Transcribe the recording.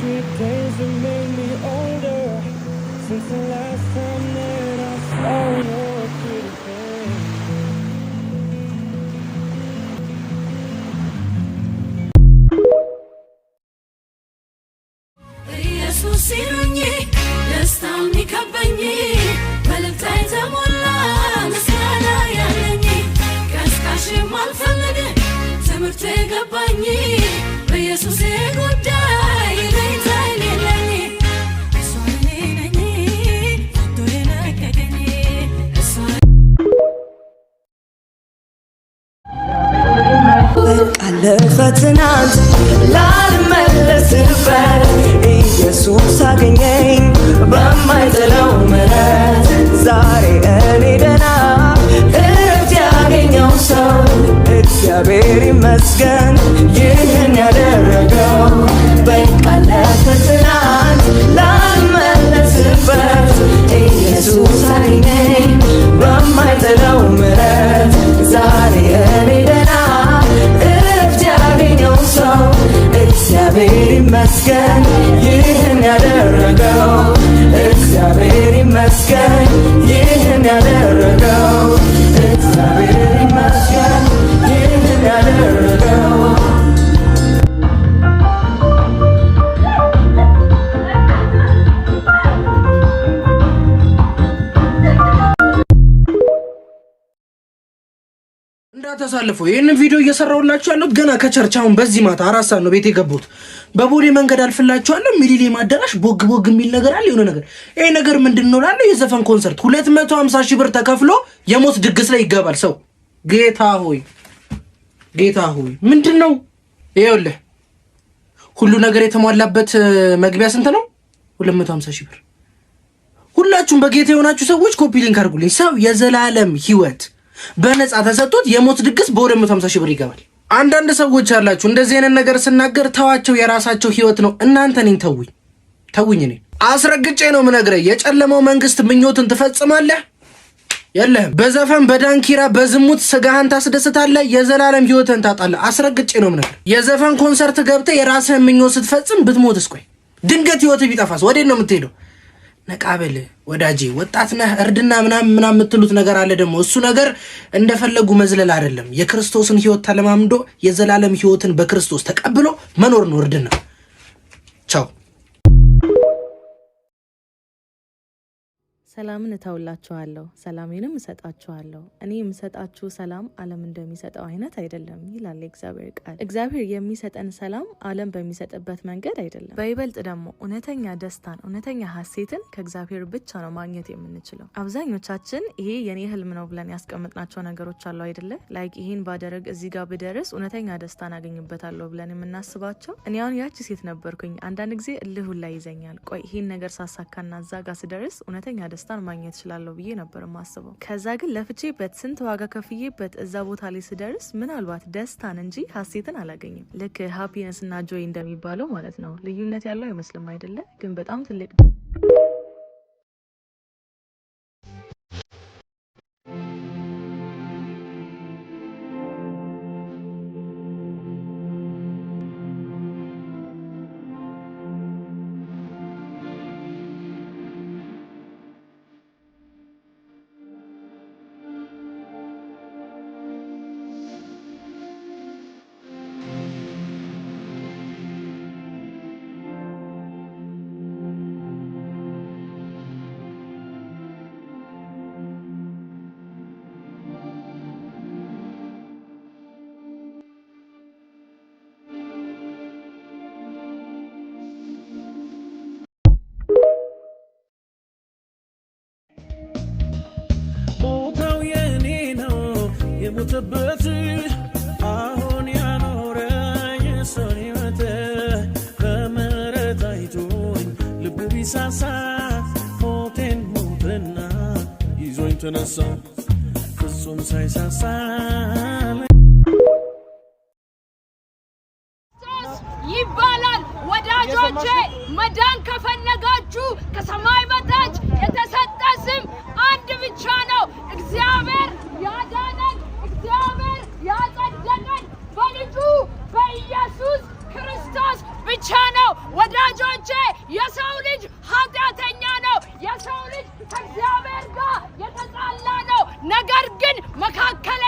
100 days have made me older since the last time that I saw your pretty face. Jesus sirunye destami kabanye baltai tamolla misana yalanye kaskashi malfalade temurte gabanye Jesus egudai leitai lelanye sone nani doena kaganye አለፈትናንት ላልመለስበት ኢየሱስ አገኘኝ በማይጥለው ምሕረት ዛሬ እኔ ደህና እረፍት ያገኘው ሰው እግዚአብሔር ይመስገን ይህን ያደረገው በቃ አለፈትናንት ላልመለስበት ኢየሱስ አገኘኝ በማይጥለው ምሕረት ዛሬ እኔ ደህና ሰው እግዚአብሔር ይመስገን ይህን ያደረገው እግዚአብሔር ይመስገን ይህን ያደረገው እግዚአብሔር ይመስገን ይህን ያደረገው እንዳታሳልፉ ይሄንን ቪዲዮ እየሰራሁላችሁ ያለሁት ገና ከቸርቻውን በዚህ ማታ 4 ሰዓት ነው ቤት የገቡት። በቦሌ መንገድ አልፍላችኋለሁ። ሚሊኒየም አዳራሽ ቦግ ቦግ የሚል ነገር አለ። የሆነ ነገር ይሄ ነገር ምንድነው ላለው የዘፈን ኮንሰርት 250 ሺህ ብር ተከፍሎ የሞት ድግስ ላይ ይገባል ሰው። ጌታ ሆይ ምንድነው? ይኸውልህ ሁሉ ነገር የተሟላበት መግቢያ ስንት ነው? 250 ሺህ ብር። ሁላችሁም በጌታ የሆናችሁ ሰዎች ኮፒ ሊንክ አድርጉልኝ። ሰው የዘላለም ህይወት በነፃ ተሰጥቶት የሞት ድግስ በ250 ሺህ ብር ይገባል። አንዳንድ ሰዎች አላችሁ እንደዚህ አይነት ነገር ስናገር ተዋቸው የራሳቸው ህይወት ነው። እናንተ ነኝ ተውኝ። እኔ አስረግጬ ነው የምነግርህ። የጨለማው መንግስት ምኞትን ትፈጽማለህ የለህም። በዘፈን በዳንኪራ በዝሙት ስጋህን ታስደስታለህ፣ የዘላለም ህይወትን ታጣለህ። አስረግጬ ነው የምነግርህ። የዘፈን ኮንሰርት ገብተህ የራስህን ምኞት ስትፈጽም ብትሞትስ? ቆይ ድንገት ህይወት ቢጠፋስ ወዴት ነው የምትሄደው? ነቃበል ወዳጄ፣ ወጣት ነህ። እርድና ምናምን የምትሉት ነገር አለ። ደግሞ እሱ ነገር እንደፈለጉ መዝለል አይደለም። የክርስቶስን ህይወት ተለማምዶ የዘላለም ህይወትን በክርስቶስ ተቀብሎ መኖር ነው እርድና። ቻው። ሰላምን እተውላችኋለሁ፣ ሰላሜንም እሰጣችኋለሁ። እኔ የምሰጣችሁ ሰላም ዓለም እንደሚሰጠው አይነት አይደለም ይላል የእግዚአብሔር ቃል። እግዚአብሔር የሚሰጠን ሰላም ዓለም በሚሰጥበት መንገድ አይደለም። በይበልጥ ደግሞ እውነተኛ ደስታን፣ እውነተኛ ሀሴትን ከእግዚአብሔር ብቻ ነው ማግኘት የምንችለው። አብዛኞቻችን ይሄ የኔ ህልም ነው ብለን ያስቀምጥናቸው ነገሮች አሉ አይደለ? ላይክ ይሄን ባደረግ እዚህ ጋር ብደርስ እውነተኛ ደስታን አገኝበታለሁ ብለን የምናስባቸው። እኔ አሁን ያቺ ሴት ነበርኩኝ። አንዳንድ ጊዜ እልሁን ላይ ይዘኛል። ቆይ ይሄን ነገር ሳሳካና እዛ ጋር ስደርስ እውነተኛ ደስታን ማግኘት እችላለሁ ብዬ ነበር ማስበው። ከዛ ግን ለፍቼበት ስንት ዋጋ ከፍዬበት እዛ ቦታ ላይ ስደርስ ምናልባት ደስታን እንጂ ሀሴትን አላገኝም። ልክ ሃፒነስ እና ጆይ እንደሚባለው ማለት ነው። ልዩነት ያለው አይመስልም አይደለ? ግን በጣም ትልቅ ነው። የሞተበት አሁን ያኖረኝ ሰው ሕይወት በምሕረት አይቶኝ ልቡ ቢሳሳ ሞቴን ሞተና ይዞኝ ተነሳ ፍጹም ሳይሳሳ ይባላል። ወዳጆቼ መዳን ከፈለጋችሁ ከሰማይ በታች የተሰጠ ስም አንድ ብቻ ነው። እግዚአብሔር ያዳነን፣ እግዚአብሔር ያጸደቀን በልጁ በኢየሱስ ክርስቶስ ብቻ ነው። ወዳጆቼ የሰው ልጅ ኃጢአተኛ ነው የሰው ልጅ ከእግዚአብሔር ጋር የተጣላ ነው ነገር ግን መካከል